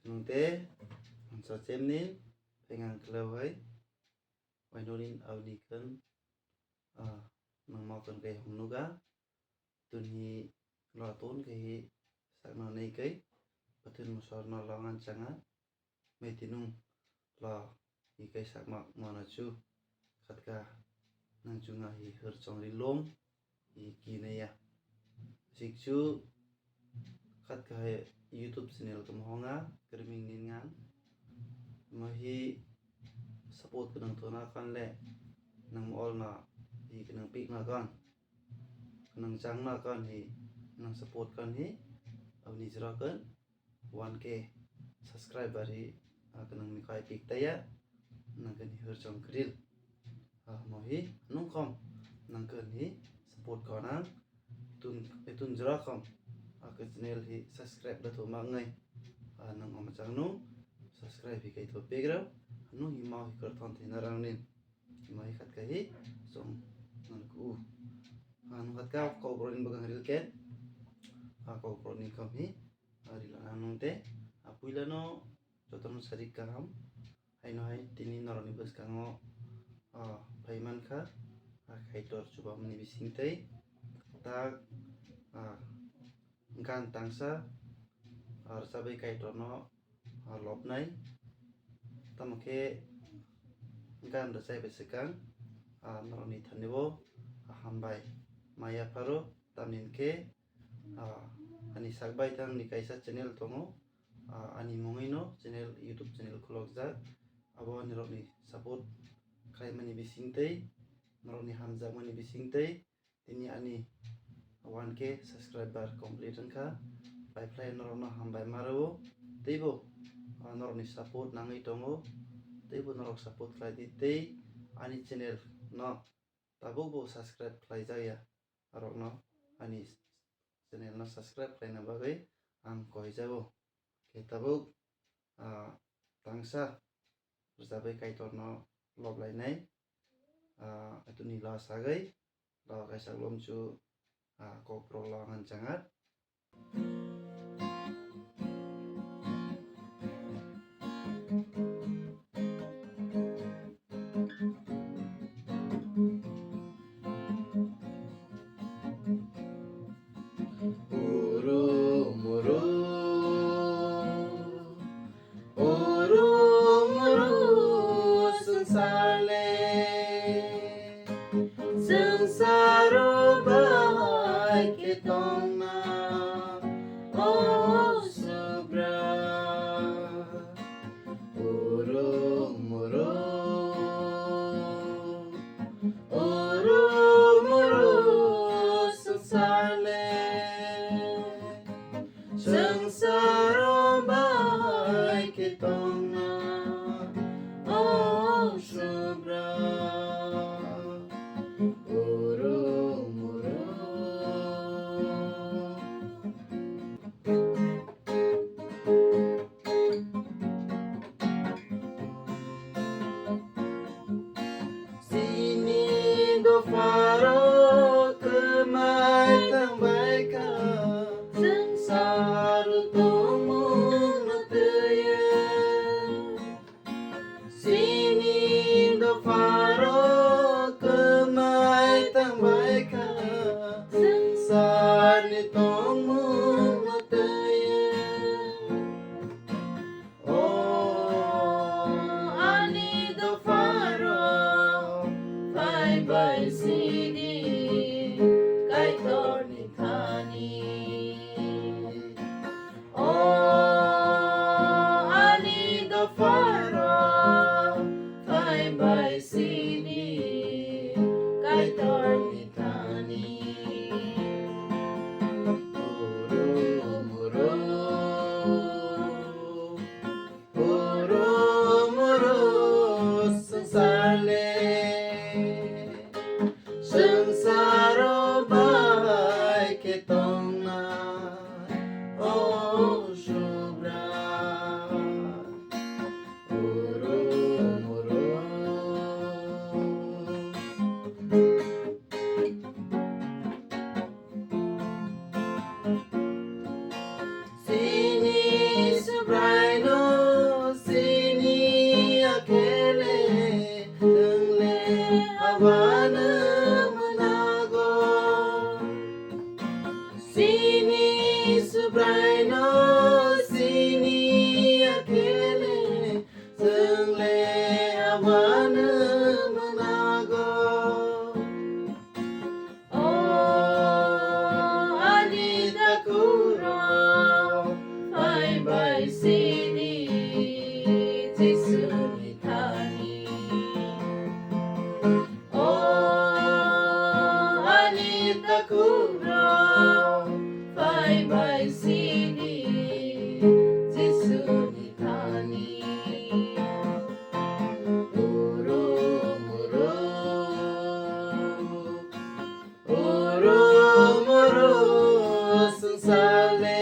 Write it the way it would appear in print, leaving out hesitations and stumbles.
nung te so chemnin pengang klau hai wainonin audikan nang mau kan kai hongnuga tunhi laton kai sakna nei kai patun musor na langan changa metinung la hi kai sakma mana chu khatka nang chunga hi herchong ri lom hi kineya sikchu khatka YouTube channel kam honga kerming ningan mahi support kenang thona kan le nang all na hi kenang pik na kan kenang chang na kan hi nang support kan hi avni jra kan 1k subscriber hi kenang mi kai pik taya nang kan hi herchong kril mahi nung khom nang kan hi support kanang tun jra khom ke channel hi subscribe da thoma ngai nang om chang nu subscribe hi kai to pegram nu hi mau hi kar thon thina rangnin mai khat ka hi song nan ku nu khat ka ko bron bagang ril ken ko bron ni kam hi ril anung te apuila no joton sarik ka ham hai no hai tini noroni bus ka ngo phaiman kha khai tor chubam ni bising tei ta gan tangsa sabai kai tor no lopnai tamake gan da sai besekang noroni thanebo hambai maya paro tamin ke ani sakbai tang ni kaisa channel tongo ani mongino channel YouTube channel khulokjak abo nirokni support khlaimani bisingtei norokni hamjakmani bisingtei tini ani 1k subscriber complete angkha paiflai norokno hambai maro teibo norokni support nangai tongo teibo norok support khlai di tei ani channel no tabuk bo subscribe khlai jaya arokno ani channel no subscribe khlaina bagui ang koijago ke tabuk tangsa rjabai kaitor no loplainai atuni la sagai la kaisa lomchu kokro langan changat Sangsaro bahay kitong na sobra urong sangsale sangsaro bahay kitong na sobra faro kemai tambay ka sangsaro tumong nataya subraino sini akele sengle awana menago Oh, Anita Kuro, bye bye sini, Jesu ni tani. Oh, Anita Kuro, bye bye sini, Jesu ni tani. Uru muru sensale